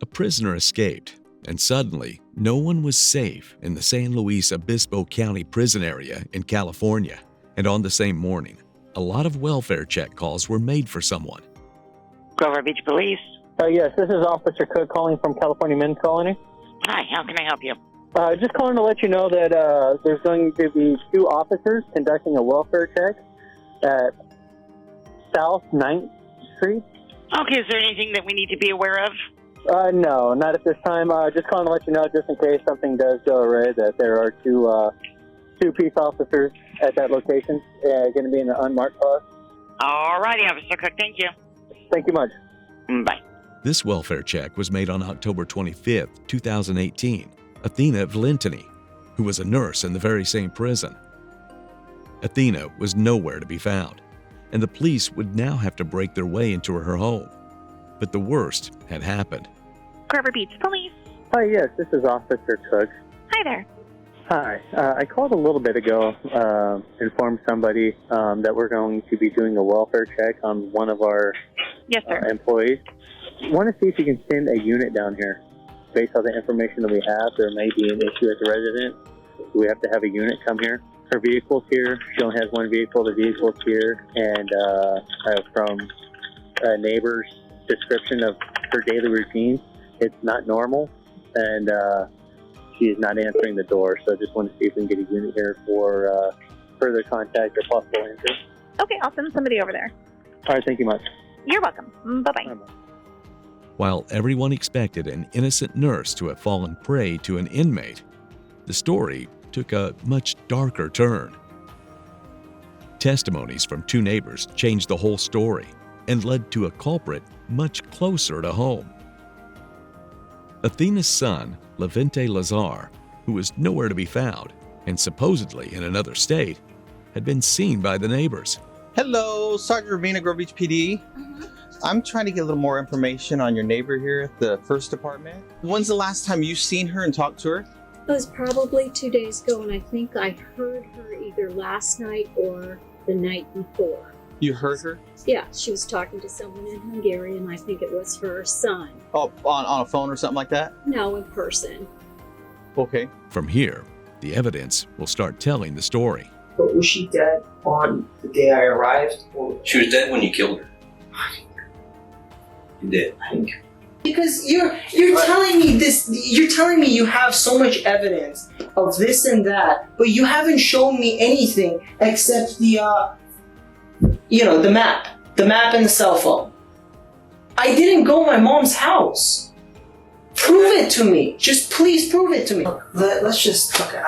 A prisoner escaped, and suddenly, no one was safe in the San Luis Obispo County prison area in California. And on the same morning, a lot of welfare check calls were made for someone. Grover Beach Police. Yes, this is Officer Cook calling from California Men's Colony. Hi, how can I help you? Just calling to let you know that there's going to be 2 officers conducting a welfare check at South 9th Street. Okay, is there anything that we need to be aware of? No, not at this time. Just calling to let you know, just in case something does go awry, that there are two peace officers at that location, going to be in an unmarked car. All righty, Officer Cook, thank you. Thank you much. Bye. This welfare check was made on October 25, 2018. Athena Valentiny, who was a nurse in the very same prison. Athena was nowhere to be found, and the police would now have to break their way into her home. But the worst had happened. Grover Beach Police. Hi, yes, this is Officer Cook. Hi there. Hi. I called a little bit ago, informed somebody that we're going to be doing a welfare check on one of our Yes, sir. employees. I want to see if you can send a unit down here. Based on the information that we have, there may be an issue at the residence. We have to have a unit come here. Her vehicle's here. She only has one vehicle. The vehicle's here. And from a neighbor's description of her daily routine, it's not normal. And she is not answering the door. So I just want to see if we can get a unit here for further contact or possible entry. Okay, I'll send somebody over there. All right, thank you much. You're welcome. Bye-bye. Bye-bye. While everyone expected an innocent nurse to have fallen prey to an inmate, the story took a much darker turn. Testimonies from 2 neighbors changed the whole story and led to a culprit much closer to home. Athena's son, Levante Lazar, who was nowhere to be found and supposedly in another state, had been seen by the neighbors. Hello, Sergeant Ravina, Grove Beach PD. I'm trying to get a little more information on your neighbor here at the first department. When's the last time you've seen her and talked to her? It was probably 2 days ago, and I think I heard her either last night or the night before. You heard her? Yeah, she was talking to someone in Hungary, and I think it was her son. Oh, on a phone or something like that? No, in person. Okay. From here, the evidence will start telling the story. But was she dead on the day I arrived? Or She was dead when you killed her. You did. I think. Because you're telling me this, you're telling me you have so much evidence of this and that, but you haven't shown me anything except the map and the cell phone. I didn't go to my mom's house. Prove it to me. Just please prove it to me. Let's just, okay,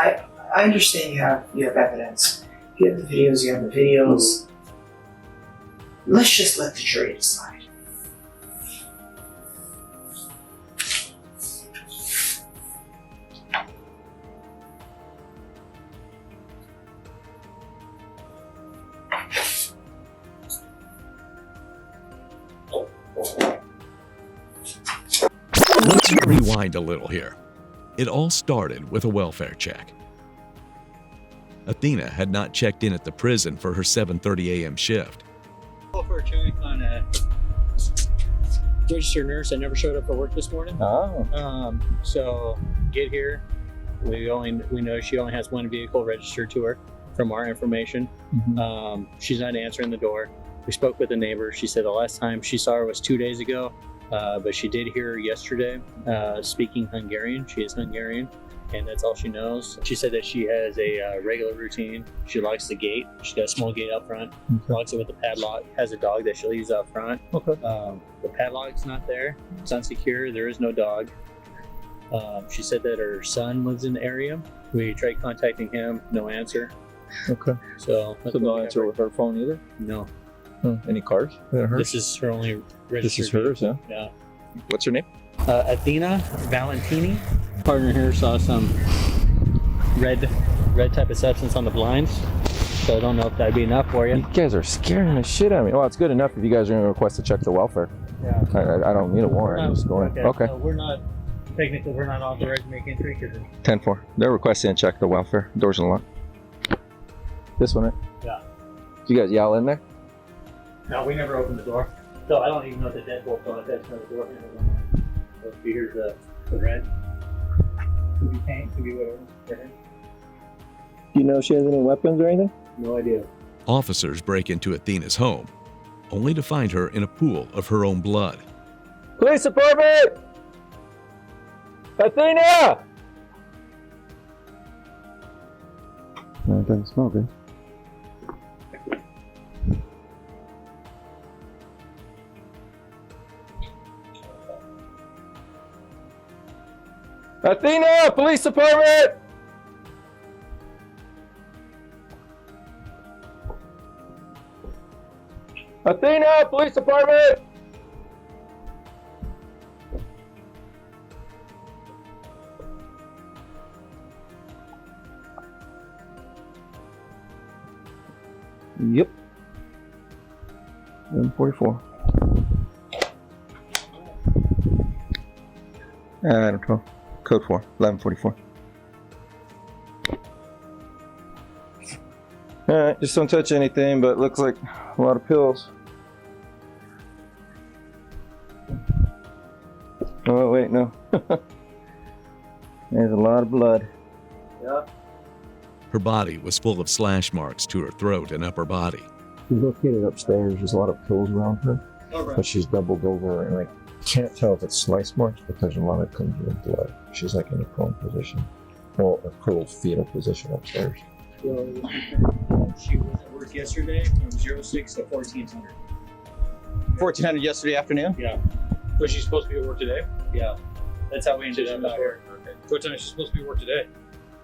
I understand you have evidence. You have the videos, you have the videos. Let's just let the jury decide. Let's rewind a little here. It all started with a welfare check. Athena had not checked in at the prison for her 7:30 a.m. shift. Welfare check on a registered nurse that never showed up for work this morning. Oh. So get here. We know she only has one vehicle registered to her from our information. Mm-hmm. She's not answering the door. We spoke with the neighbor. She said the last time she saw her was 2 days ago, but she did hear her yesterday speaking Hungarian. She is Hungarian, and that's all she knows. She said that she has a regular routine. She locks the gate. She got a small gate out front, locks it with a padlock, has a dog that she leaves out front. Okay. The padlock's not there. It's unsecure. There is no dog. She said that her son lives in the area. We tried contacting him, no answer. Okay. So no answer with her phone either? No. Any cars? This is her only registered. This is hers, yeah? Yeah. What's her name? Athena Valentiny. Partner here saw some red type of substance on the blinds. So I don't know if that'd be enough for you. You guys are scaring the shit out of me. Well, it's good enough if you guys are going to request to check the welfare. Yeah. I don't need a warrant. I'm just going. Okay. So we're not authorized to make entry because 10-4. They're requesting to check the welfare. Doors unlocked. This one, right? Yeah. Did you guys yell in there? No, we never opened the door. So I don't even know if the deadbolt on that's no door. So if you hear the red, could be paint, could be whatever. Do you know if she has any weapons or anything? No idea. Officers break into Athena's home, only to find her in a pool of her own blood. Police department! Athena! No, it doesn't smell good. Athena! Police department! Athena! Police department! Yep. 1144. I don't know. Code 4, 1144. Alright, just don't touch anything, but it looks like a lot of pills. Oh, wait, no. There's a lot of blood. Yeah. Her body was full of slash marks to her throat and upper body. She's located upstairs. There's a lot of pills around her, but she's doubled over, and I can't tell if it's slice marks because a lot of it comes with blood. She's like in a prone position, well, a curled fetal position upstairs. So, she was at work yesterday from 06 to 1400. 1400 yesterday afternoon? Yeah. Was she supposed to be at work today? Yeah. That's how we ended up out here. Okay. What time is she supposed to be at work today?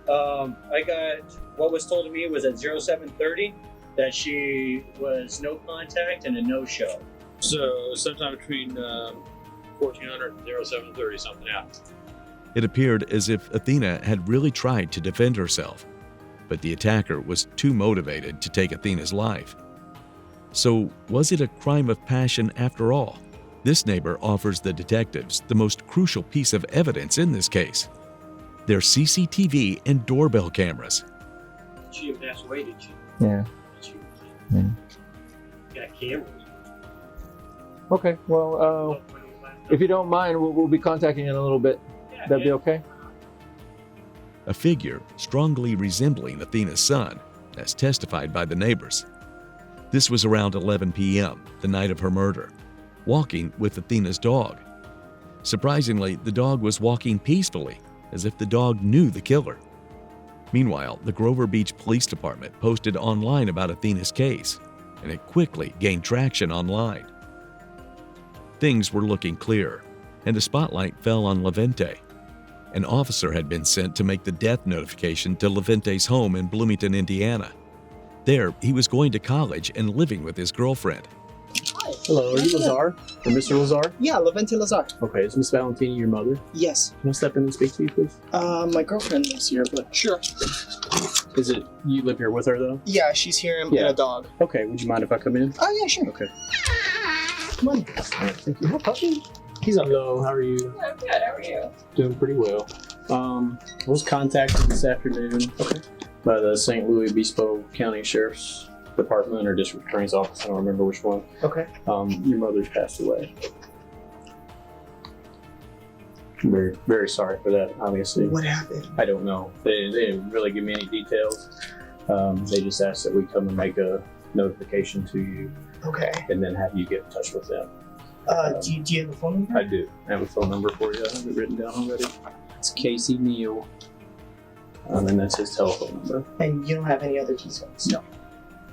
I got, what was told to me was at 0730 that she was no contact and a no-show. So sometime between 1400 and 0730 something happened. It appeared as if Athena had really tried to defend herself, but the attacker was too motivated to take Athena's life. So, was it a crime of passion after all? This neighbor offers the detectives the most crucial piece of evidence in this case: their CCTV and doorbell cameras. She had passed away, did she? Yeah. Yeah. Got cameras. Okay, well, if you don't mind, we'll be contacting you in a little bit. That'd be okay? A figure strongly resembling Athena's son, as testified by the neighbors. This was around 11 p.m., the night of her murder, walking with Athena's dog. Surprisingly, the dog was walking peacefully, as if the dog knew the killer. Meanwhile, the Grover Beach Police Department posted online about Athena's case, and it quickly gained traction online. Things were looking clear, and the spotlight fell on Levente. An officer had been sent to make the death notification to Levente's home in Bloomington, Indiana. There, he was going to college and living with his girlfriend. Hi. Hello, are you Lazar? Or Mr. Lazar? Yeah, Levente Lazar. Okay, is Miss Valentini your mother? Yes. Can I step in and speak to you, please? My girlfriend lives here, but sure. Is it, you live here with her, though? Yeah, she's here and a dog. Okay, would you mind if I come in? Oh, yeah, sure. Okay. Come on. Thank you. Hi, puppy. He's on low. How are you? I'm good. How are you? Doing pretty well. I was contacted this afternoon by the San Luis Obispo County Sheriff's Department or District Attorney's Office. I don't remember which one. Okay. Your mother's passed away. I'm very, very sorry for that, obviously. What happened? I don't know. They didn't really give me any details. They just asked that we come and make a notification to you. Okay. And then have you get in touch with them. Do you have a phone number? I do. I have a phone number for you. I have it written down already. It's Casey Neal. And that's his telephone number. And you don't have any other details? No.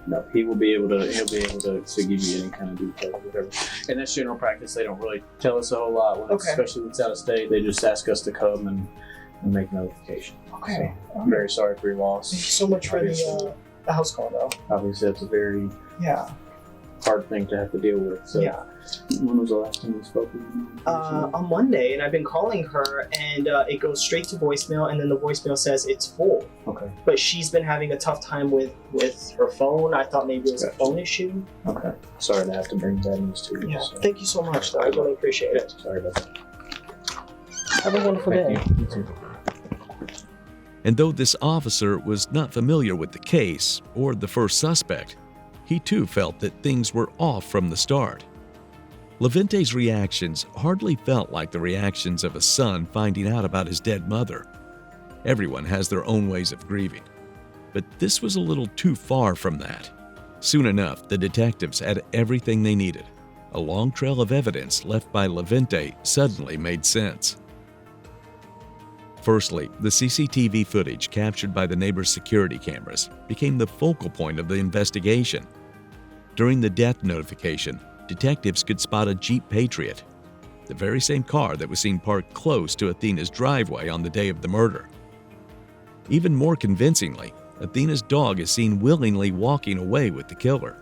No, he'll be able to give you any kind of details or whatever. And that's general practice. They don't really tell us a whole lot, when especially when it's out of state. They just ask us to come and make notification. Okay. So, I'm very sorry for your loss. Thank you so much for the house call, though. Obviously, that's a very hard thing to have to deal with. So. Yeah. When was the last time you spoke with her? On Monday, and I've been calling her, and it goes straight to voicemail, and then the voicemail says it's full. Okay. But she's been having a tough time with her phone. I thought maybe it was a phone issue. Okay. Sorry to have to bring that news to you. Yeah. So. Thank you so much, though. I really appreciate it. Sorry about that. Have a wonderful day. You too. And though this officer was not familiar with the case or the first suspect, he too felt that things were off from the start. Levente's reactions hardly felt like the reactions of a son finding out about his dead mother. Everyone has their own ways of grieving, but this was a little too far from that. Soon enough, the detectives had everything they needed. A long trail of evidence left by Levente suddenly made sense. Firstly, the CCTV footage captured by the neighbor's security cameras became the focal point of the investigation. During the death notification, detectives could spot a Jeep Patriot, the very same car that was seen parked close to Athena's driveway on the day of the murder. Even more convincingly, Athena's dog is seen willingly walking away with the killer,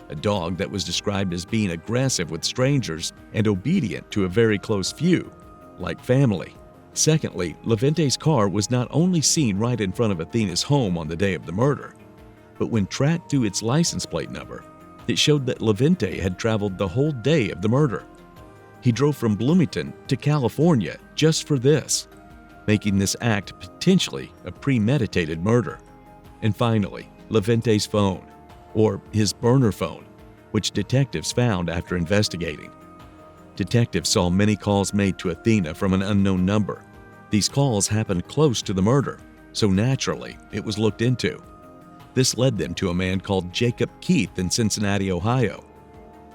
a dog that was described as being aggressive with strangers and obedient to a very close few, like family. Secondly, Levente's car was not only seen right in front of Athena's home on the day of the murder, but when tracked to its license plate number, it showed that Levente had traveled the whole day of the murder. He drove from Bloomington to California just for this, making this act potentially a premeditated murder. And finally, Levente's phone, or his burner phone, which detectives found after investigating. Detectives saw many calls made to Athena from an unknown number. These calls happened close to the murder, so naturally, it was looked into. This led them to a man called Jacob Keith in Cincinnati, Ohio.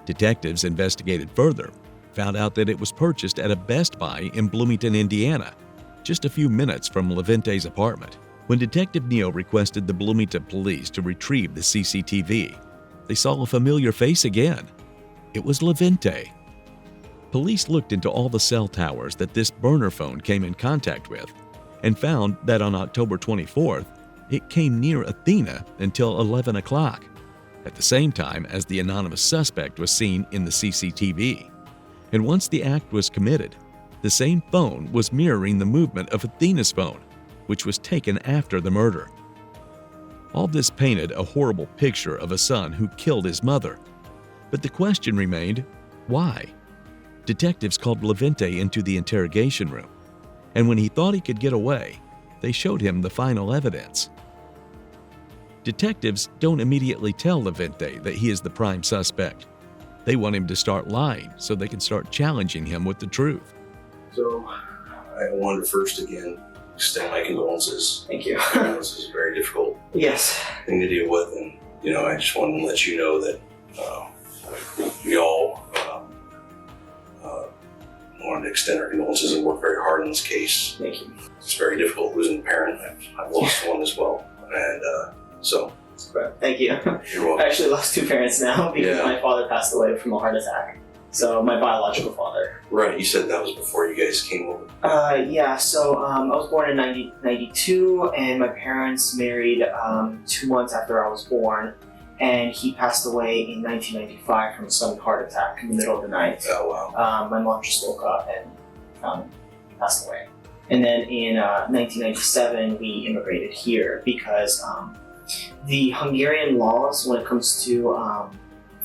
Detectives investigated further, found out that it was purchased at a Best Buy in Bloomington, Indiana, just a few minutes from Levente's apartment. When Detective Neal requested the Bloomington police to retrieve the CCTV, they saw a familiar face again. It was Levente. Police looked into all the cell towers that this burner phone came in contact with and found that on October 24th, it came near Athena until 11 o'clock, at the same time as the anonymous suspect was seen in the CCTV. And once the act was committed, the same phone was mirroring the movement of Athena's phone, which was taken after the murder. All this painted a horrible picture of a son who killed his mother. But the question remained, why? Detectives called Levente into the interrogation room, and when he thought he could get away, they showed him the final evidence. Detectives don't immediately tell Levente that he is the prime suspect. They want him to start lying so they can start challenging him with the truth. So, I wanted to first again extend my condolences. Thank you. This is a very difficult Yes. thing to deal with, and I just wanted to let you know that we all wanted to extend our condolences and work very hard in this case. Thank you. It's very difficult losing a parent. I've lost one as well, and so. Thank you. You're welcome. I actually lost two parents now because Yeah. my father passed away from a heart attack. So my biological father. Right, you said that was before you guys came over. Yeah, so I was born in 1992, and my parents married 2 months after I was born, and he passed away in 1995 from a sudden heart attack in the middle of the night. Oh, wow. My mom just woke up and passed away. And then in 1997, we immigrated here because the Hungarian laws when it comes to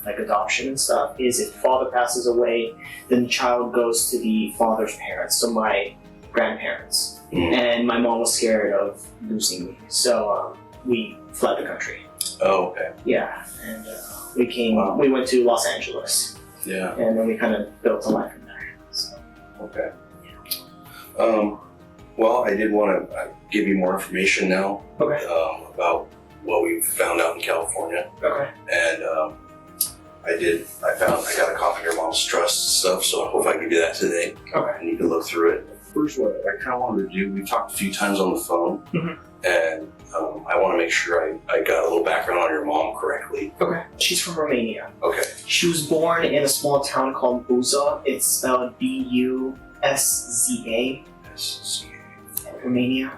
like adoption and stuff is if father passes away, then the child goes to the father's parents, so my grandparents. And my mom was scared of losing me, so we fled the country. Oh, okay. Yeah, and we went to Los Angeles. Yeah. And then we kind of built a life from there. So. Okay. Well, I did want to give you more information now. Okay. About what we found out in California. Okay. And I got a copy of your mom's trust stuff, so I hope I can give you that today. Okay. And you can look through it. First, what I kind of wanted to do, we talked a few times on the phone, and I want to make sure I got a little background on your mom correctly. Okay. She's from Romania. Okay. She was born in a small town called Buza. It's spelled B-U-S-Z-A. S-Z-A. Romania.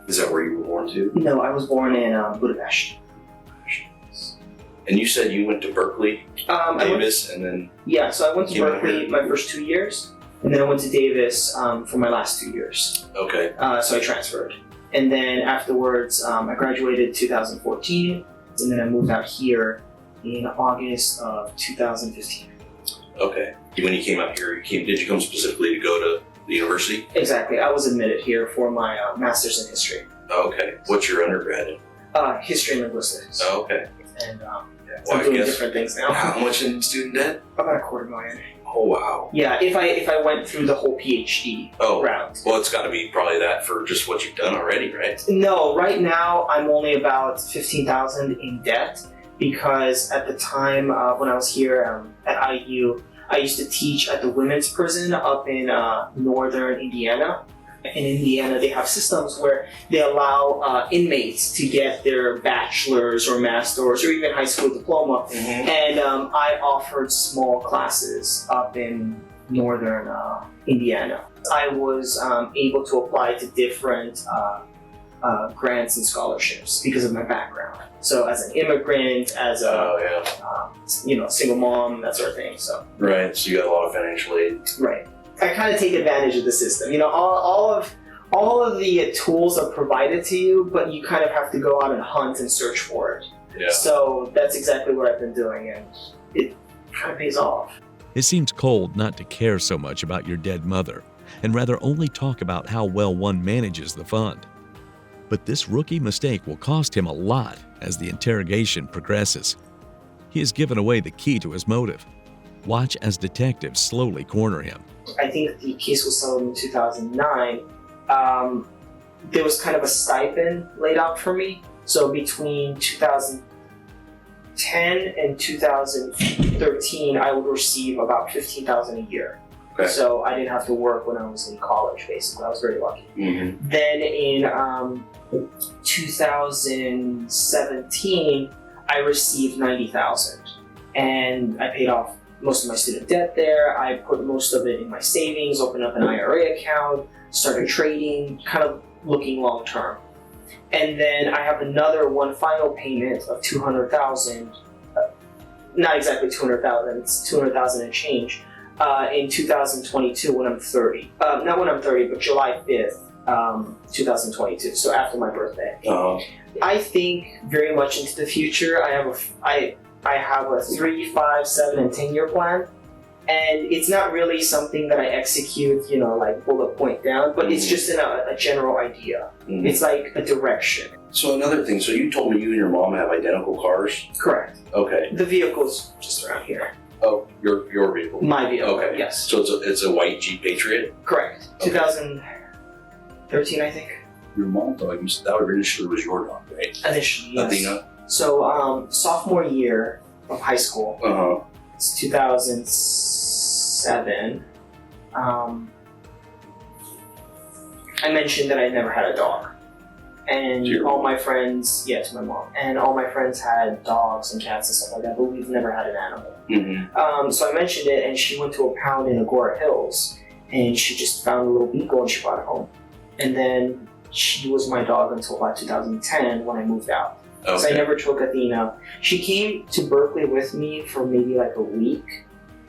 Is that where you were born too? No, I was born in Budapest. And you said you went to Berkeley, Davis, and then... Yeah, so I went to came out Berkeley here? my first 2 years, and then I went to Davis for my last 2 years. Okay. So I transferred. And then afterwards, I graduated 2014, and then I moved out here in August of 2015. Okay. When you came out here, did you come specifically to go to the university? Exactly. I was admitted here for my master's in history. Okay. What's your undergrad in? History and linguistics. Oh, okay. And Well, I'm I doing guess- different things now. How much in student debt? About $250,000. Oh wow. Yeah, if I went through the whole PhD route. Well, it's got to be probably that for just what you've done already, right? No, right now I'm only about $15,000 in debt because at the time when I was here at IU, I used to teach at the women's prison up in northern Indiana. In Indiana, they have systems where they allow inmates to get their bachelor's or master's or even high school diploma. And I offered small classes up in northern Indiana. I was able to apply to different grants and scholarships because of my background. So as an immigrant, as a single mom, that sort of thing. So Right. So you got a lot of financial aid. right. I kind of take advantage of the system. All of the tools are provided to you, but you kind of have to go out and hunt and search for it. Yeah. So that's exactly what I've been doing, and it kind of pays off. It seems cold not to care so much about your dead mother, and rather only talk about how well one manages the fund. But this rookie mistake will cost him a lot as the interrogation progresses. He has given away the key to his motive. Watch as detectives slowly corner him. I think the case was settled in 2009. There was kind of a stipend laid out for me. So between 2010 and 2013, I would receive about $15,000 a year. Okay. So I didn't have to work when I was in college, basically. I was very lucky. Mm-hmm. Then in 2017, I received $90,000, and I paid off most of my student debt there. I put most of it in my savings, opened up an IRA account, started trading, kind of looking long term. And then I have another one final payment of $200,000, not exactly $200,000, it's $200,000 and change, in 2022 when I'm 30. Not when I'm 30, but July 5th, 2022, so after my birthday. I think very much into the future. I have a 3, 5, 7, and 10-year plan, and it's not really something that I execute, like bullet point down, but it's just a general idea. Mm-hmm. It's like a direction. So another thing, so you told me you and your mom have identical cars? Correct. Okay. The vehicle's just around here. Oh, your vehicle? My vehicle, Okay. yes. So it's a white Jeep Patriot? Correct. Okay. 2013, I think. Your mom dog, that initially was your dog, right? Initially, yes. Athena? So, sophomore year of high school, it's 2007, I mentioned that I never had a dog. And all my friends, to my mom, and all my friends had dogs and cats and stuff like that, but we've never had an animal. Mm-hmm. So I mentioned it, and she went to a pound in Agora Hills, and she just found a little beagle and she brought it home. And then she was my dog until about 2010 when I moved out. Okay. So I never took Athena. She came to Berkeley with me for maybe like a week,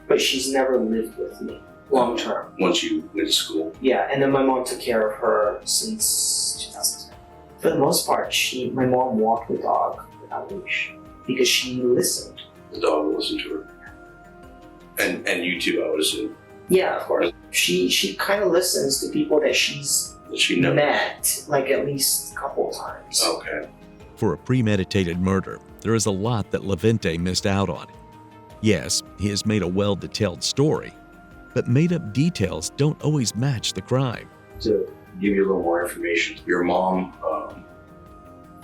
but she's never lived with me long term. Once you went to school? Yeah, and then my mom took care of her since 2010. For the most part, my mom walked the dog without a leash because she listened. The dog would listen to her. And you too, I would assume. Yeah, of course. She kind of listens to people that she knows. met like at least a couple of times. Okay. For a premeditated murder, there is a lot that Levente missed out on. Yes, he has made a well-detailed story, but made-up details don't always match the crime. To give you a little more information, your mom,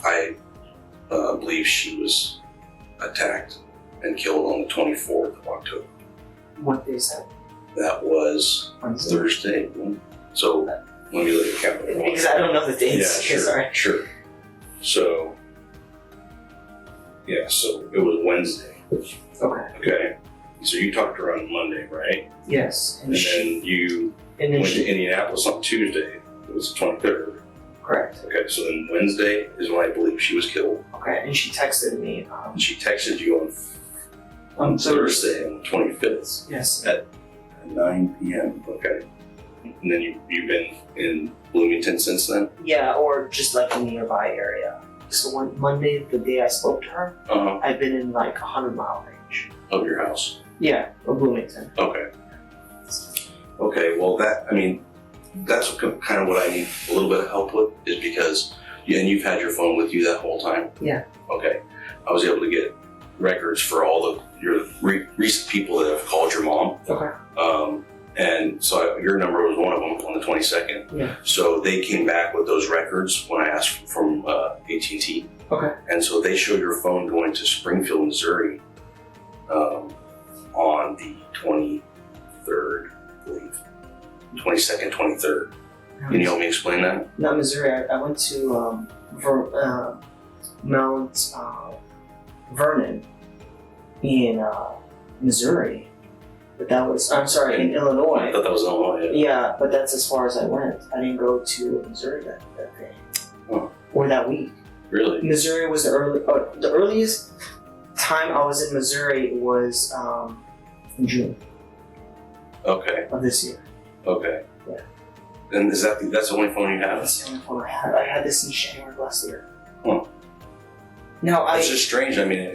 I believe she was attacked and killed on the 24th of October. What day is that? That was Thursday. So let me look at the calendar. Because I don't know the dates. Yeah, sure. Sorry. Sure. So, so it was Wednesday. Okay. Okay. So you talked to her on Monday, right? Yes. And then you went to Indianapolis on Tuesday. It was the 23rd. Correct. Okay, so then Wednesday is when I believe she was killed. Okay, and she texted me. And she texted you on Thursday, on the 25th. Yes. At 9 p.m. Okay. And then you've been in Bloomington since then? Yeah, or just like a nearby area. So one Monday, the day I spoke to her, I've been in like 100-mile range. Of your house? Yeah, of Bloomington. Okay. Okay, well that's kind of what I need a little bit of help with, is because, and you've had your phone with you that whole time? Yeah. Okay. I was able to get records for all your recent people that have called your mom. Okay. And so your number was one of them on the 22nd. Yeah. So they came back with those records when I asked from AT&T. Okay. And so they showed your phone going to Springfield, Missouri on the 23rd, I believe. 22nd, 23rd. Can you help me explain that? Not Missouri. I went to Mount Vernon in Missouri. But that was, I'm sorry, in Illinois. I thought that was Illinois. Yeah, but that's as far as I went. I didn't go to Missouri that day. Huh. Or that week. Really? Missouri was the earliest time I was in Missouri was in June. Okay. Of this year. Okay. Yeah. And that's the only phone you have? That's the only phone I had. I had this in January of last year. Huh. No, it's just strange. I mean,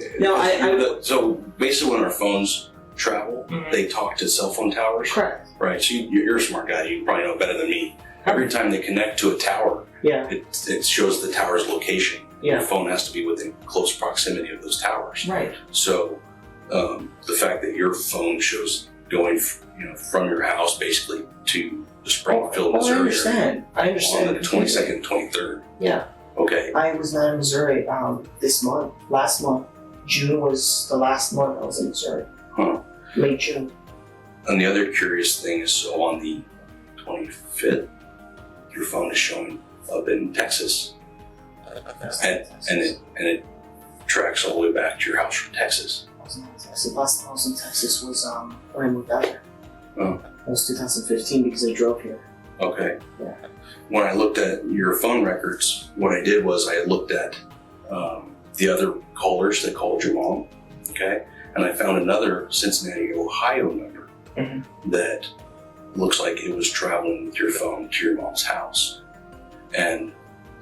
so basically when our phones travel, they talk to cell phone towers. Correct. Right. So you're a smart guy. You probably know better than me. Every time they connect to a tower, it shows the tower's location. Yeah. Your phone has to be within close proximity of those towers. Right. So the fact that your phone shows going, from your house basically to the Springfield, Missouri. I understand. On the 22nd, 23rd. Yeah. Okay. I was not in Missouri this month. Last month, June was the last month I was in Missouri. Huh. Late June. And the other curious thing is, so on the 25th, your phone is showing up in Texas, and it tracks all the way back to your house from Texas. I was not in Texas. Last time I was in Texas was when I moved out here. Oh. That was 2015 because I drove here. Okay. Yeah. When I looked at your phone records, what I did was I looked at the other callers that called your mom. Okay. And I found another Cincinnati, Ohio number that looks like it was traveling with your phone to your mom's house. And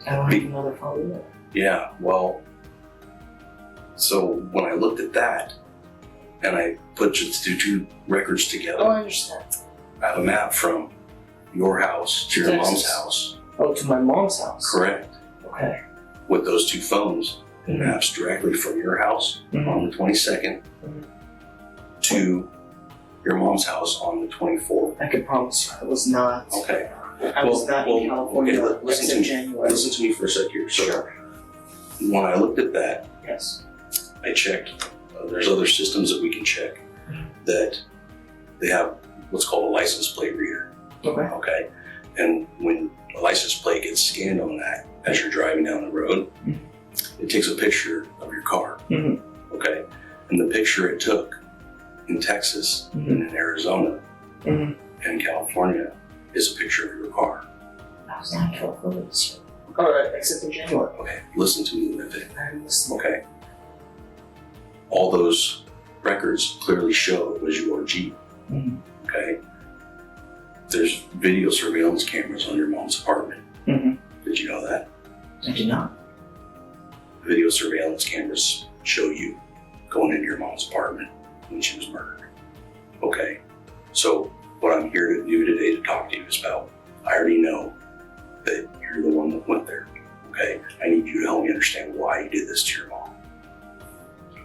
I don't have another phone either. Yeah, well, so when I looked at that and I put the two records together, I understand. I have a map from your house to your mom's house. Oh, to my mom's house? Correct. Okay. With those two phones, it maps directly from your house on the 22nd to your mom's house on the 24th. I can promise you, I was not. Okay. I was not in California. Okay, listen to me for a sec here. So when I looked at that, yes, I checked. There's other systems that we can check that they have what's called a license plate reader. Okay. Okay. And when a license plate gets scanned on that as you're driving down the road, it takes a picture of your car. Okay. And the picture it took in Texas and in Arizona and California is a picture of your car. I was not in California this year. All right, except in January. Okay, listen to me a little bit. I'm listening. Okay. All those records clearly show it was your Jeep. Okay. There's video surveillance cameras on your mom's apartment. Did you know that? I did not. Video surveillance cameras show you going into your mom's apartment when she was murdered. Okay. So what I'm here to do today to talk to you is about, I already know that you're the one that went there. Okay. I need you to help me understand why you did this to your mom.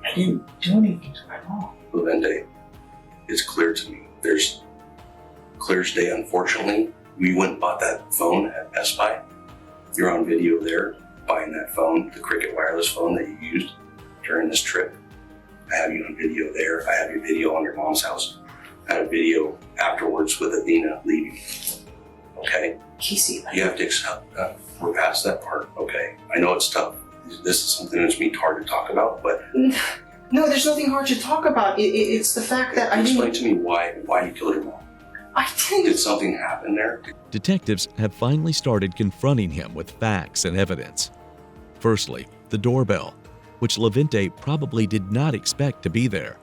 I didn't do anything to my mom. Levente, it's clear to me. There's clear as day, unfortunately. We went and bought that phone at Best Buy. You're on video there buying that phone, the Cricket wireless phone that you used during this trip. I have you on video there. I have your video on your mom's house. I have a video afterwards with Athena leaving. Okay? Casey, you have to accept that. We're past that part. Okay? I know it's tough. This is something that's me hard to talk about, but no, there's nothing hard to talk about. It's the fact that I didn't. Explain to me why you killed your mom. I didn't. Did something happen there? Detectives have finally started confronting him with facts and evidence. Firstly, the doorbell, which Levente probably did not expect to be there.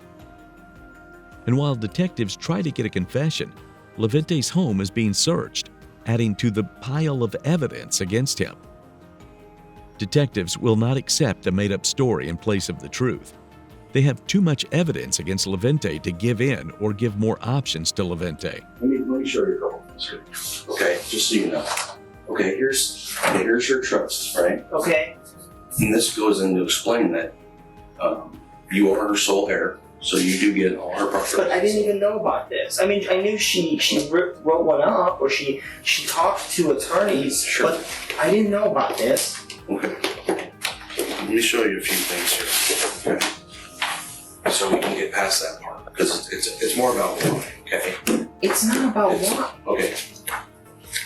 And while detectives try to get a confession, Levente's home is being searched, adding to the pile of evidence against him. Detectives will not accept a made-up story in place of the truth. They have too much evidence against Levente to give in or give more options to Levente. Let me show you a couple things here. Okay, just so you know. Okay, here's your trust, right? Okay. And this goes in to explain that You are her sole heir, so you do get all her property. But I didn't even know about this. I mean, I knew she wrote one up, or she talked to attorneys, Sure. but I didn't know about this. Okay. Let me show you a few things here. Okay. So we can get past that part, because it's more about why, okay? It's not about what. Okay.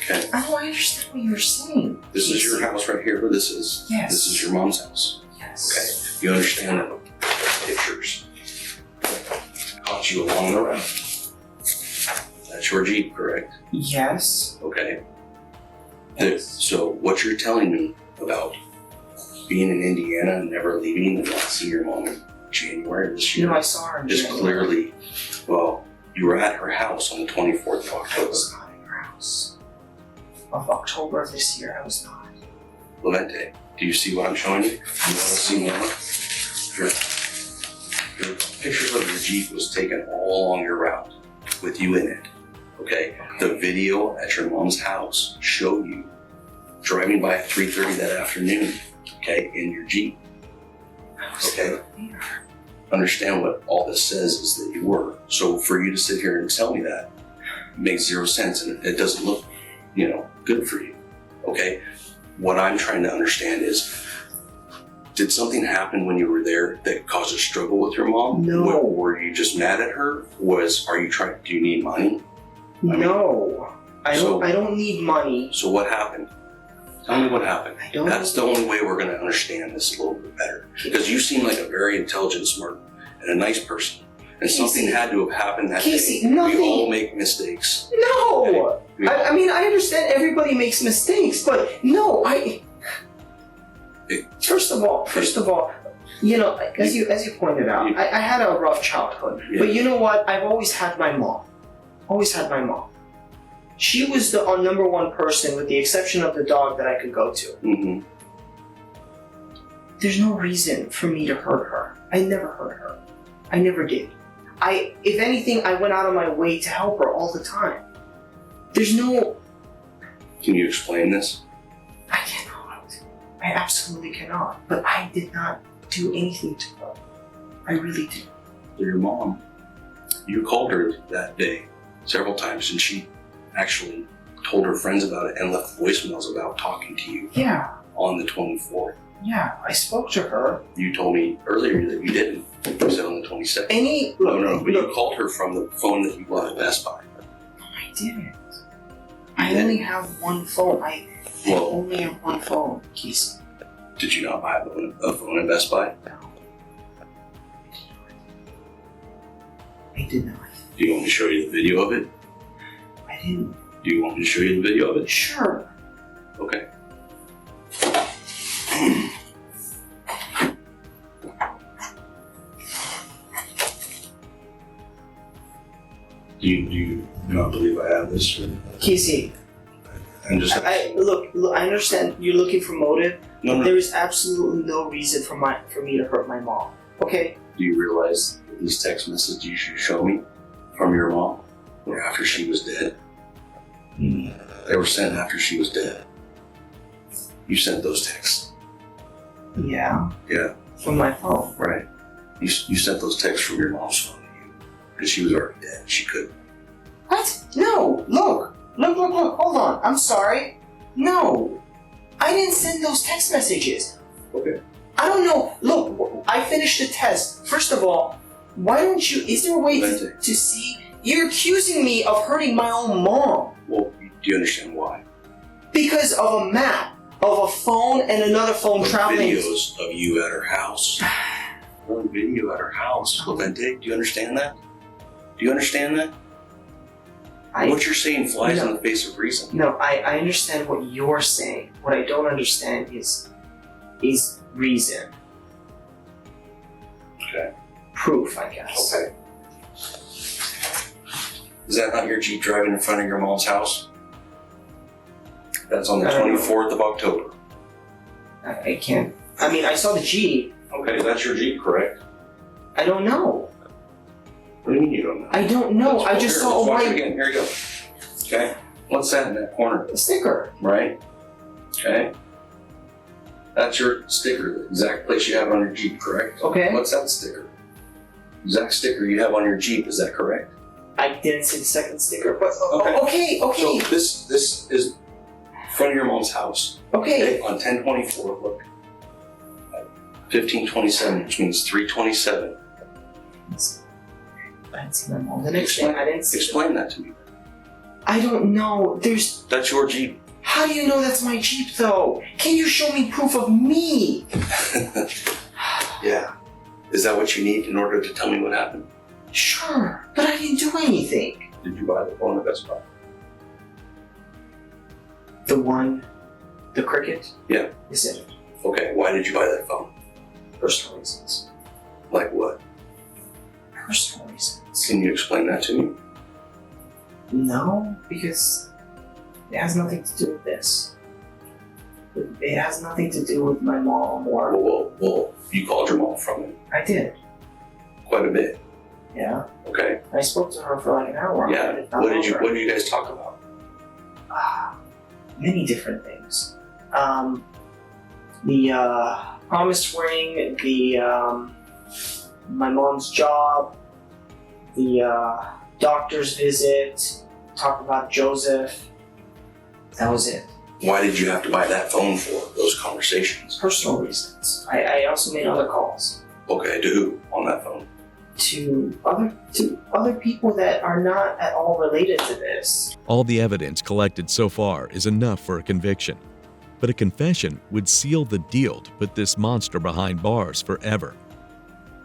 Okay. I don't understand what you're saying. This is your house right here, but this is your mom's house. Yes. Okay. You understand that pictures caught you along the route. That's your Jeep, correct? Yes. Okay. So what you're telling me about being in Indiana and never leaving and not seeing your mom in January of this year. No, I saw her in is January. clearly, well, you were at her house on the 24th of I October. was not in her house. Of October of this year, I was not. Levente, do you see what I'm showing you? You want to see more? Your pictures of your Jeep was taken all along your route with you in it. Okay? The video at your mom's house showed you driving by at 3:30 that afternoon, okay, in your Jeep. Okay? Understand what all this says is that you were. So for you to sit here and tell me that makes zero sense, and it doesn't look, good for you. Okay? What I'm trying to understand is, did something happen when you were there that caused a struggle with your mom? No. Were you just mad at her? Do you need money? No. I don't need money. So what happened? Tell me what happened. I don't. That's the only way we're going to understand this a little bit better. Because you seem like a very intelligent, smart, and a nice person. And something had to have happened that Casey, day. nothing. We all make mistakes. No. Okay? I mean, I understand everybody makes mistakes, but no, First of all, as you pointed out, I had a rough childhood. Yeah. But you know what? I've always had my mom. Always had my mom. She was the number one person, with the exception of the dog, that I could go to. Mm-hmm. There's no reason for me to hurt her. I never hurt her. I never did. If anything, I went out of my way to help her all the time. There's no... Can you explain this? I cannot. I absolutely cannot. But I did not do anything to her. I really did. Your mom, you called her that day several times, and she actually told her friends about it and left voicemails about talking to you. Yeah. On the 24th. Yeah, I spoke to her. You told me earlier that you didn't. You said on the 22nd. But you called her from the phone that you bought at Best Buy. I didn't. I only have one phone. I only have one phone, Casey. Did you not buy a phone at Best Buy? No. I did not. Do you want me to show you the video of it? I didn't. Do you want me to show you the video of it? Sure. Okay. Do you not believe I have this? Casey, look, I understand you're looking for motive. No. There is absolutely no reason for me to hurt my mom. Okay? Do you realize that these text messages you show me from your mom were after she was dead? They were sent after she was dead. You sent those texts. Yeah. Yeah. From my phone. Right. You sent those texts from your mom's phone to you. Because she was already dead. She couldn't. What? No. Look. Hold on. I'm sorry. No. I didn't send those text messages. Okay. I don't know. Look, I finished the test. First of all, why don't you... Is there a way to see... You're accusing me of hurting my own mom. Well, do you understand why? Because of a map, of a phone and another phone traveling... Videos of you at her house. One video at her house. Levente, do you understand that? Do you understand that? What you're saying flies in the face of reason. No, I understand what you're saying. What I don't understand is reason. Okay. Proof, I guess. Okay. Is that not your Jeep driving in front of your mom's house? That's on the 24th of October. I can't. I mean, I saw the Jeep. Okay, that's your Jeep, correct? I don't know. What do you mean you don't know? I don't know. I just saw a Let's watch it white... again. Here you go. Okay. What's that in that corner? A sticker. Right? Okay. That's your sticker, the exact place you have it on your Jeep, correct? Okay. What's that sticker? exact sticker you have on your Jeep, is that correct? I didn't see the second sticker, but okay. So this is front of your mom's house. Okay. On 1024, look. 1527, which means 327. I didn't see my mom. The next day, I didn't see. Explain that to me. I don't know. That's your Jeep. How do you know that's my Jeep, though? Can you show me proof of me? Yeah. Is that what you need in order to tell me what happened? Sure, but I didn't do anything. Did you buy the phone at Best Buy? The Cricket? Yeah. Is it? Okay, why did you buy that phone? Personal reasons. Like what? Personal reasons. Can you explain that to me? No, because it has nothing to do with this. It has nothing to do with my mom or... Well, you called your mom from it. I did. Quite a bit. Yeah. Okay. I spoke to her for like an hour. Yeah. What did you guys talk about? Many different things. The promised ring, my mom's job, the doctor's visit, talked about Joseph. That was it. Why did you have to buy that phone for those conversations? Personal reasons. I also made other calls. Okay, to who on that phone? To other people that are not at all related to this. All the evidence collected so far is enough for a conviction, but a confession would seal the deal to put this monster behind bars forever.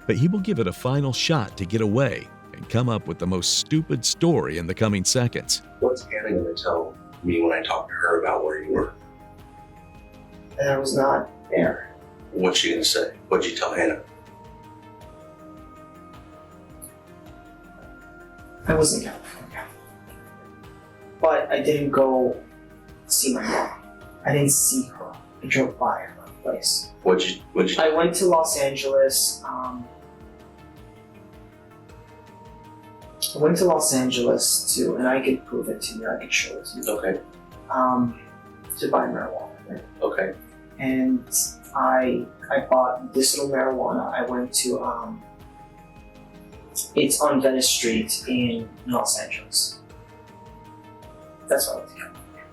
But he will give it a final shot to get away and come up with the most stupid story in the coming seconds. What's Hannah going to tell me when I talk to her about where you were? And I was not there. What's she going to say? What'd you tell Hannah? I was in California. But I didn't go see my mom. I didn't see her. I drove by her place. What'd you I went to Los Angeles. I went to Los Angeles too, and I could prove it to you. I could show it to you. Okay. To buy marijuana. Right? Okay. And I bought medicinal marijuana. I went to it's on Venice Street in Los Angeles. That's what I went to California.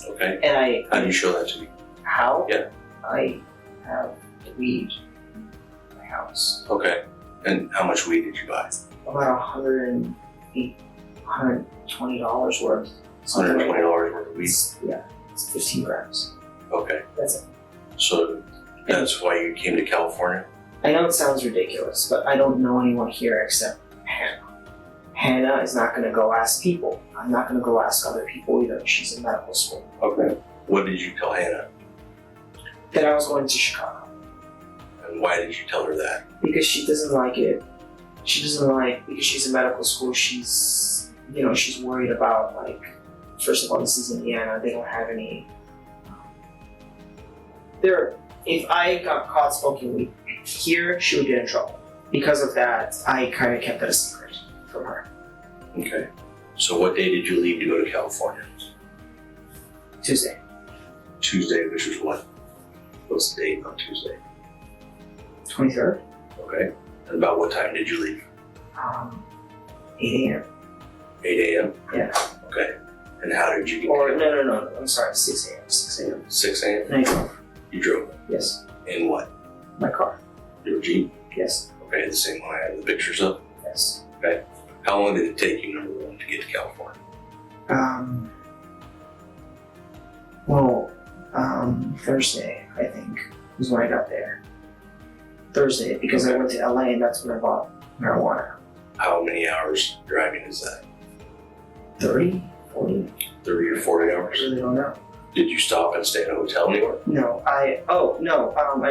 Okay. And how do you show that to me? How? Yeah. I have weed in my house. Okay. And how much weed did you buy? About $120 worth. $120 worth of weed? Yeah, it's 15 grams. Okay. That's it. So that's why you came to California? I know it sounds ridiculous, but I don't know anyone here except Hannah. Hannah is not going to go ask people. I'm not going to go ask other people either. She's in medical school. Okay. What did you tell Hannah? That I was going to Chicago. And why did you tell her that? Because she doesn't like it. She doesn't like, because she's in medical school, she's worried about, like, first of all, this is Indiana, they don't have any, if I got caught smoking weed here, she would get in trouble. Because of that, I kind of kept it a secret from her. Okay. So what day did you leave to go to California? Tuesday. Tuesday, which was what? What's the date on Tuesday? 23rd. Okay. And about what time did you leave? 8 a.m. 8 a.m.? Yeah. Okay. And how did you get Or, no, I'm sorry, 6 a.m. 6 a.m. 6 a.m.? And I drove. You drove? Yes. In what? My car. Your Jeep? Yes. Okay, the same one I have the pictures of? Yes. Okay. How long did it take you, number one, to get to California? Thursday, I think, was when I got there. Thursday, because I went to LA and that's when I bought marijuana. How many hours driving is that? 30, 40. 30 or 40 hours? I really don't know. Did you stop and stay in a hotel anywhere? No, I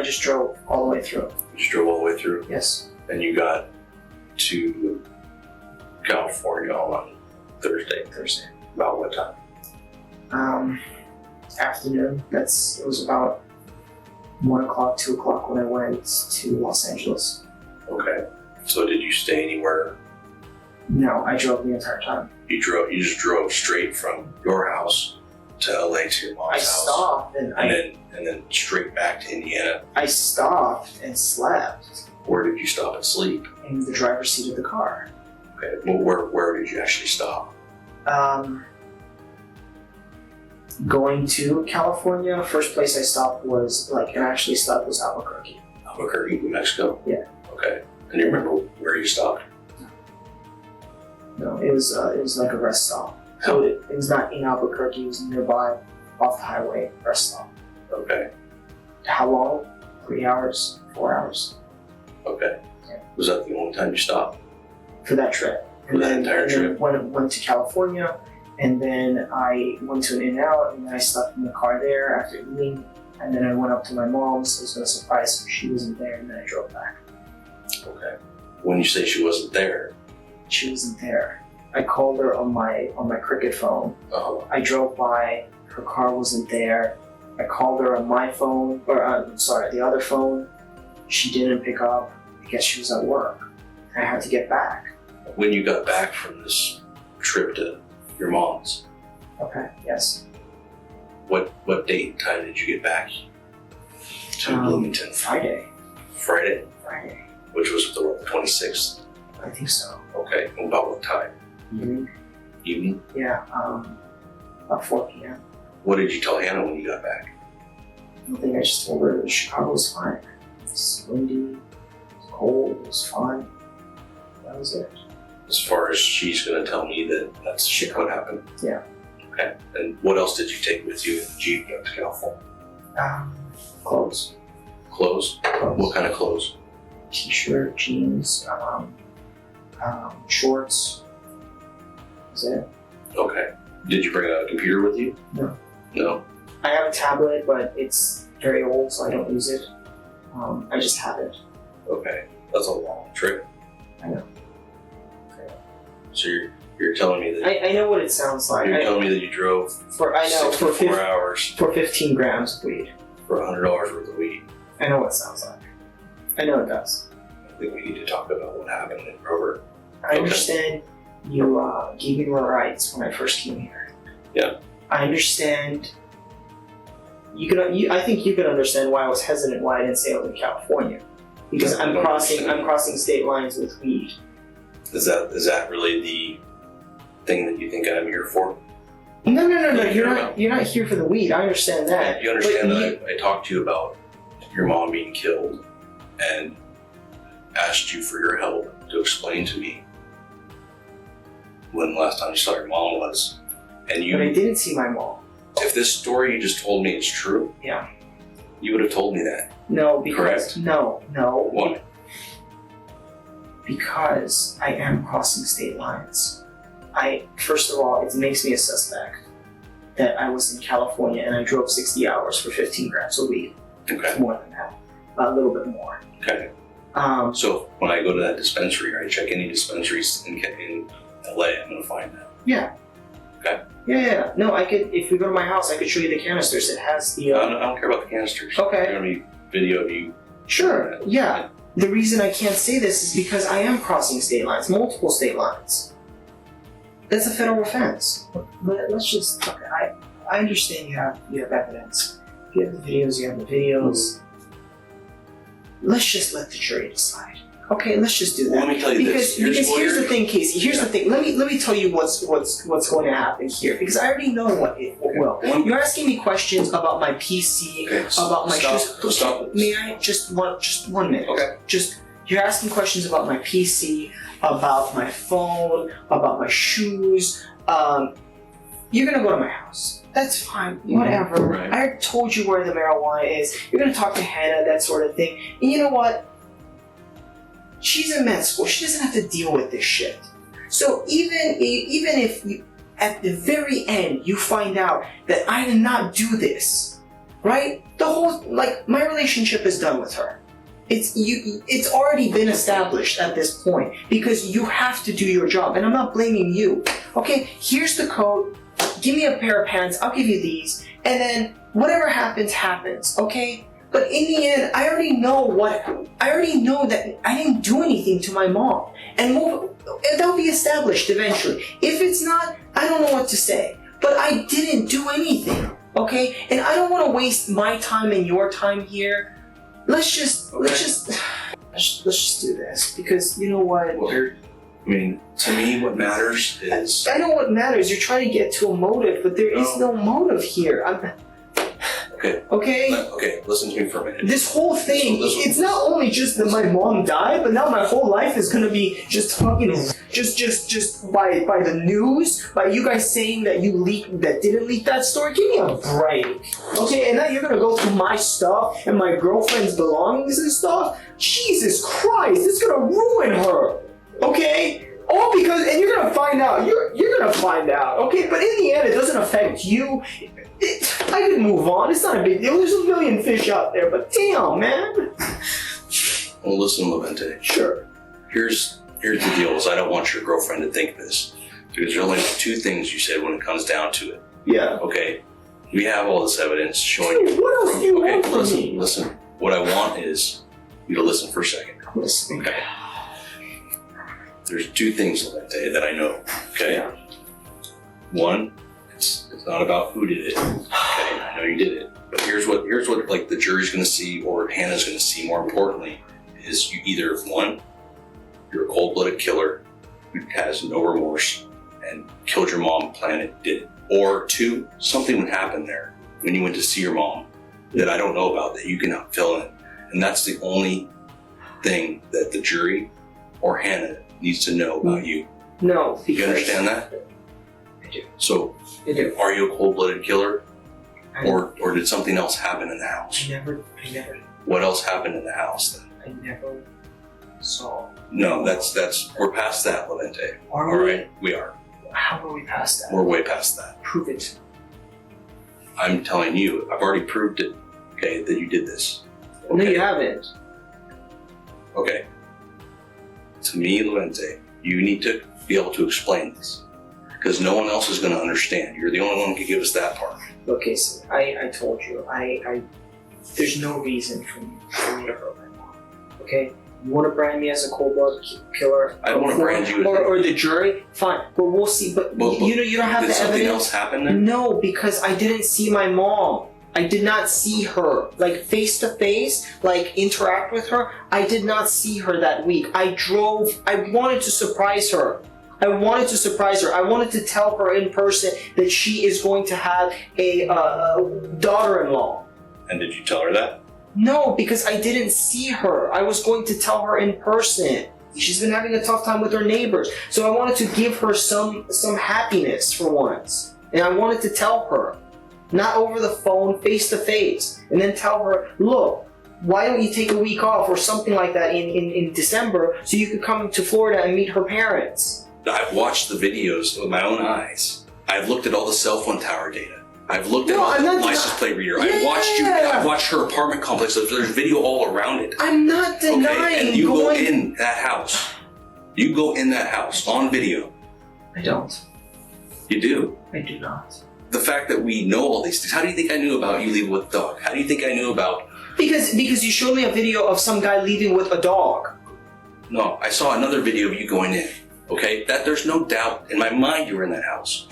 just drove all the way through. You just drove all the way through? Yes. And you got to California on Thursday? Thursday. About what time? Afternoon. It was about 1 o'clock, 2 o'clock when I went to Los Angeles. Okay. So did you stay anywhere? No, I drove the entire time. You just drove straight from your house to LA to your mom's house. I stopped and then straight back to Indiana. I stopped and slept Where did you stop and sleep? in the driver's seat of the car. Okay. Well, where did you actually stop? Going to California, first place I stopped was Albuquerque. Albuquerque, New Mexico? Yeah. Okay. And you remember where you stopped? No, it was like a rest stop. So it was not in Albuquerque, it was nearby, off the highway, rest stop. Okay. How long? 3 hours, 4 hours. Okay. Yeah. Was that the only time you stopped? For that trip. For that entire trip? Went to California, and then I went to an In-N-Out, and then I slept in the car there after eating, and then I went up to my mom's. I was going to surprise her. She wasn't there, and then I drove back. Okay. When you say she wasn't there? She wasn't there. I called her on my Cricket phone. I drove by. Her car wasn't there. I called her on my phone, the other phone. She didn't pick up. I guess she was at work. I had to get back. When you got back from this trip to your mom's, Okay. Yes. what date and time did you get back to Bloomington? Friday. Friday? Friday. Which was the 26th? I think so. Okay. About what time? Evening. Evening? Yeah. About 4 p.m. What did you tell Hannah when you got back? I think I just told her that Chicago was fine. It's windy, it's cold, it was fun. That was it. As far as she's going to tell me that's what happened? Yeah. Okay. And what else did you take with you in the Jeep up to California? Clothes. Clothes? What kind of clothes? T-shirt, jeans, shorts. That's it. Okay. Did you bring a computer with you? No. No? I have a tablet, but it's very old, so I don't use it. I just have it. Okay. That's a long trip. I know. So you're telling me that I know what it sounds like. you're telling me that you drove for 64 hours for 15 grams of weed. For $100 worth of weed. I know what it sounds like. I know it does. I think we need to talk about what happened in Grover. I understand you gave me my rights when I first came here. Yeah. I understand. I think you can understand why I was hesitant, why I didn't say I was in California, because I'm crossing state lines with weed. Is that really the thing that you think I'm here for? No. You're not here for the weed. I understand that. You understand that I talked to you about your mom being killed and asked you for your help to explain to me when the last time you saw your mom was. And you. But I didn't see my mom. If this story you just told me is true, yeah, you would have told me that. No, because correct? No. Why? Because I am crossing state lines. First of all, it makes me a suspect that I was in California and I drove 60 hours for 15 grams of weed. Okay. More than that. A little bit more. Okay. So when I go to that dispensary, or I check any dispensaries in LA, I'm going to find that. Yeah. Okay. Yeah. No, I could, if we go to my house, I could show you the canisters. It has the... I don't care about the canisters. Okay. There's going to be video of you. Sure, yeah. The reason I can't say this is because I am crossing state lines, multiple state lines. That's a federal offense. But let's just, okay, I understand you have evidence. If you have the videos, you have the videos. Let's just let the jury decide. Okay, let's just do that. Well, let me tell you because here's the thing, Casey. Here's the thing. Let me tell you what's going to happen here, because I already know what it will. You're asking me questions about my PC, about my shoes. Stop. May I just 1 minute? Okay. You're asking questions about my PC, about my phone, about my shoes. You're gonna go to my house. That's fine. Whatever. Right. I told you where the marijuana is. You're gonna talk to Hannah, that sort of thing. And you know what? She's in med school. She doesn't have to deal with this shit. So even if you, at the very end you find out that I did not do this, right? The whole, my relationship is done with her. It's already been established at this point because you have to do your job, and I'm not blaming you. Okay, here's the code. Give me a pair of pants. I'll give you these, and then whatever happens, happens. Okay. But in the end, I already know that I didn't do anything to my mom. And that'll be established eventually. If it's not, I don't know what to say. But I didn't do anything, okay? And I don't want to waste my time and your time here. Let's just let's just do this, because you know what? Well, I mean, to me, what matters is... I know what matters. You're trying to get to a motive, but there is no motive here. Okay. Okay, listen to me for a minute. This whole thing, it's not only just that my mom died, but now my whole life is gonna be just fucking, just by the news, by you guys saying that didn't leak that story. Give me a break. Okay, and now you're gonna go through my stuff and my girlfriend's belongings and stuff? Jesus Christ, it's gonna ruin her. Okay? All because, and you're gonna find out. You're gonna find out. Okay, but in the end, it doesn't affect you. I can move on. It's not a big deal. There's a million fish out there, but damn, man. Well, listen, Levente. Sure. Here's the deal: is I don't want your girlfriend to think this, because there's only two things you said when it comes down to it. Yeah. Okay. We have all this evidence showing. Hey, what else do you want from me? Listen. What I want is you to listen for a second. I'm listening. Okay. There's two things, Levente, that I know. Okay. Yeah. One, it's not about who did it. Okay, I know you did it, but here's what like the jury's going to see, or Hannah's going to see. More importantly, is you either one, you're a cold-blooded killer who has no remorse and killed your mom, planned it, did it, or two, something would happen there when you went to see your mom that I don't know about that you can fill in, and that's the only thing that the jury or Hannah needs to know about you. No, because you understand that? I do. So, I do. Are you a cold-blooded killer, or did something else happen in the house? I never. What else happened in the house then? I never saw. No, that's we're past that, Levente. Are All we? right, we are. How are we past that? We're way past that. Prove it. I'm telling you, I've already proved it. Okay, that you did this. Okay. No, you haven't. Okay. To me, Levente, you need to be able to explain this, because no one else is going to understand. You're the only one who can give us that part. Okay, so I told you, there's no reason for me to hurt my mom. Okay, you want to brand me as a cold-blooded killer? I don't want to brand you, or the jury. Fine, but we'll see. But you don't have the evidence. Did something else happen then? No, because I didn't see my mom. I did not see her, like face to face, like interact with her. I did not see her that week. I wanted to surprise her. I wanted to tell her in person that she is going to have a daughter-in-law. And did you tell her that? No, because I didn't see her. I was going to tell her in person. She's been having a tough time with her neighbors. So I wanted to give her some happiness for once. And I wanted to tell her. Not over the phone, face to face. And then tell her, look, why don't you take a week off or something like that in December so you could come to Florida and meet her parents? I've watched the videos with my own eyes. I've looked at all the cell phone tower data. I've looked at all the license plate reader. Yeah. I've watched her apartment complex. There's video all around it. I'm not denying. Okay, and you go in that house. You go in that house on video. I don't. You do. I do not. The fact that we know all these things. How do you think I knew about you leaving with a dog? How do you think I knew about... Because you showed me a video of some guy leaving with a dog. No, I saw another video of you going in. Okay? That there's no doubt in my mind you were in that house.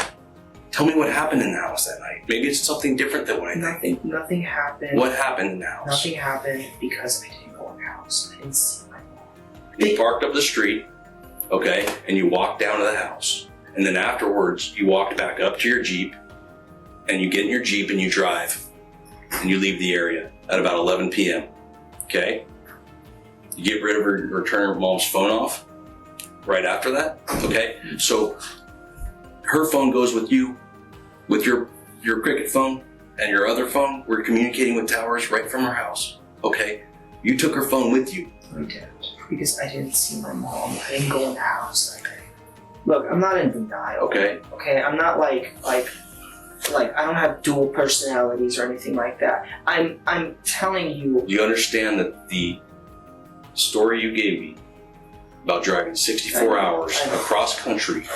Tell me what happened in the house that night. Maybe it's something different than what I think. Nothing happened. What happened in the house? Nothing happened because I didn't go in the house. I didn't see my mom. You parked up the street, okay, and you walked down to the house. And then afterwards, you walked back up to your Jeep, and you get in your Jeep and you drive, and you leave the area at about 11 p.m., okay? You get rid of her, or turn her mom's phone off right after that, okay? So her phone goes with you, with your Cricket phone and your other phone. We're communicating with towers right from her house, okay? You took her phone with you. I did, because I didn't see my mom. I didn't go in the house that day. Look, I'm not in denial. Okay. Okay, I'm not like I don't have dual personalities or anything like that. I'm telling you. Do you understand that the story you gave me about driving 64 hours across country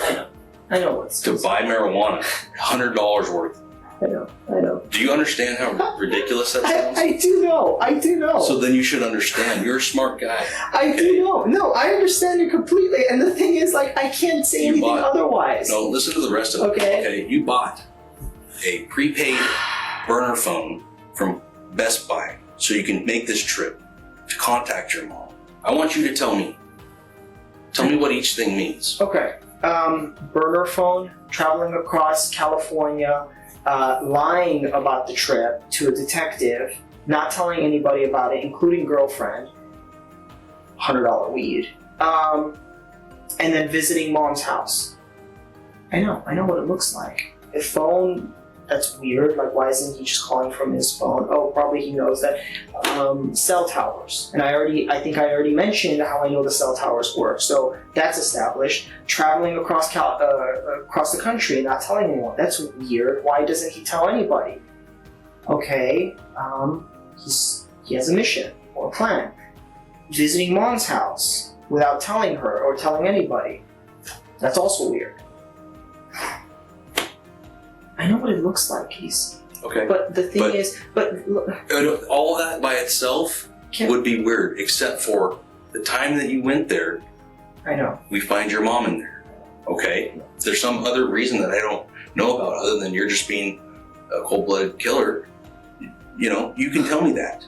I know what's to buy marijuana, $100 worth? I know. Do you understand how ridiculous that sounds? I do know. So then you should understand. You're a smart guy. I do know. No, I understand you completely. And the thing is, like, I can't say anything otherwise. No, listen to the rest of it. Okay. You bought a prepaid burner phone from Best Buy so you can make this trip to contact your mom. I want you to tell me. Tell me what each thing means. Okay. Burner phone, traveling across California, lying about the trip to a detective, not telling anybody about it, including girlfriend, $100 weed, and then visiting mom's house. I know what it looks like. A phone, that's weird. Like, why isn't he just calling from his phone? Oh, probably he knows that. Cell towers, and I think I already mentioned how I know the cell towers work. So that's established. Traveling across the country and not telling anyone. That's weird. Why doesn't he tell anybody? Okay, he has a mission or a plan. Visiting mom's house without telling her or telling anybody. That's also weird. I know what it looks like. Okay. But the thing is, all of that by itself would be weird, except for the time that you went there. I know. We find your mom in there. Okay. There's some other reason that I don't know about other than you're just being a cold-blooded killer. You know, you can tell me that.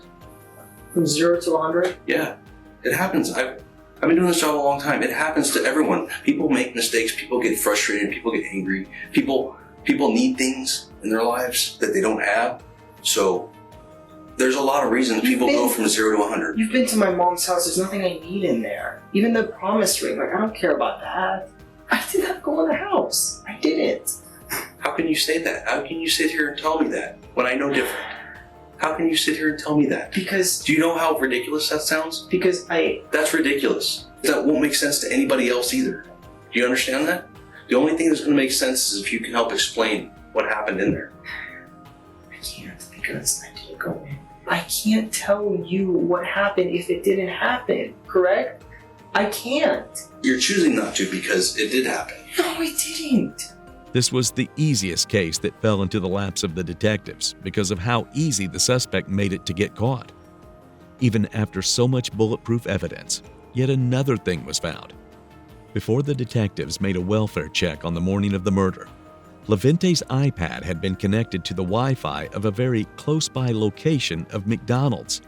From 0 to 100? Yeah, it happens. I've been doing this job a long time. It happens to everyone. People make mistakes. People get frustrated. People get angry. People need things in their lives that they don't have. So there's a lot of reasons people go from 0 to 100. You've been to my mom's house. There's nothing I need in there. Even the promise ring. Like, I don't care about that. I did not go in the house. I didn't. How can you say that? How can you sit here and tell me that when I know different? How can you sit here and tell me that? Because... Do you know how ridiculous that sounds? Because That's ridiculous. That won't make sense to anybody else either. Do you understand that? The only thing that's going to make sense is if you can help explain what happened in there. I can't, because I didn't go in. I can't tell you what happened if it didn't happen, correct? I can't. You're choosing not to because it did happen. No, it didn't. This was the easiest case that fell into the laps of the detectives because of how easy the suspect made it to get caught. Even after so much bulletproof evidence, yet another thing was found. Before the detectives made a welfare check on the morning of the murder, Levente's iPad had been connected to the Wi-Fi of a very close-by location of McDonald's.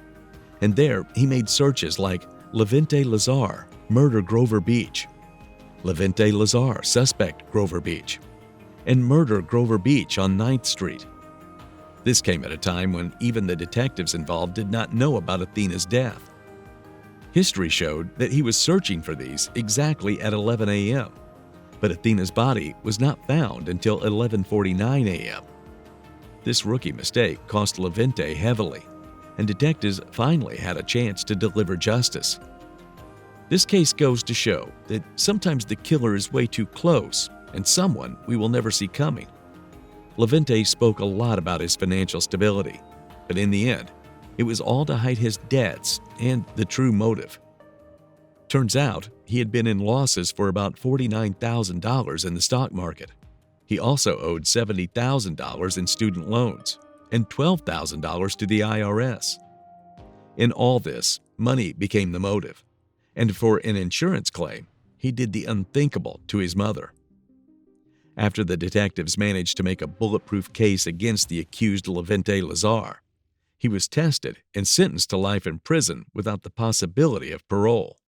And there, he made searches like Levente Lazar, murder Grover Beach, Levente Lazar, suspect Grover Beach, and murder Grover Beach on 9th Street. This came at a time when even the detectives involved did not know about Athena's death. History showed that he was searching for these exactly at 11 a.m., but Athena's body was not found until 11:49 a.m. This rookie mistake cost Levente heavily, and detectives finally had a chance to deliver justice. This case goes to show that sometimes the killer is way too close and someone we will never see coming. Levente spoke a lot about his financial stability, but in the end, it was all to hide his debts and the true motive. Turns out, he had been in losses for about $49,000 in the stock market. He also owed $70,000 in student loans and $12,000 to the IRS. In all this, money became the motive, and for an insurance claim, he did the unthinkable to his mother. After the detectives managed to make a bulletproof case against the accused Levente Lazar, he was tested and sentenced to life in prison without the possibility of parole.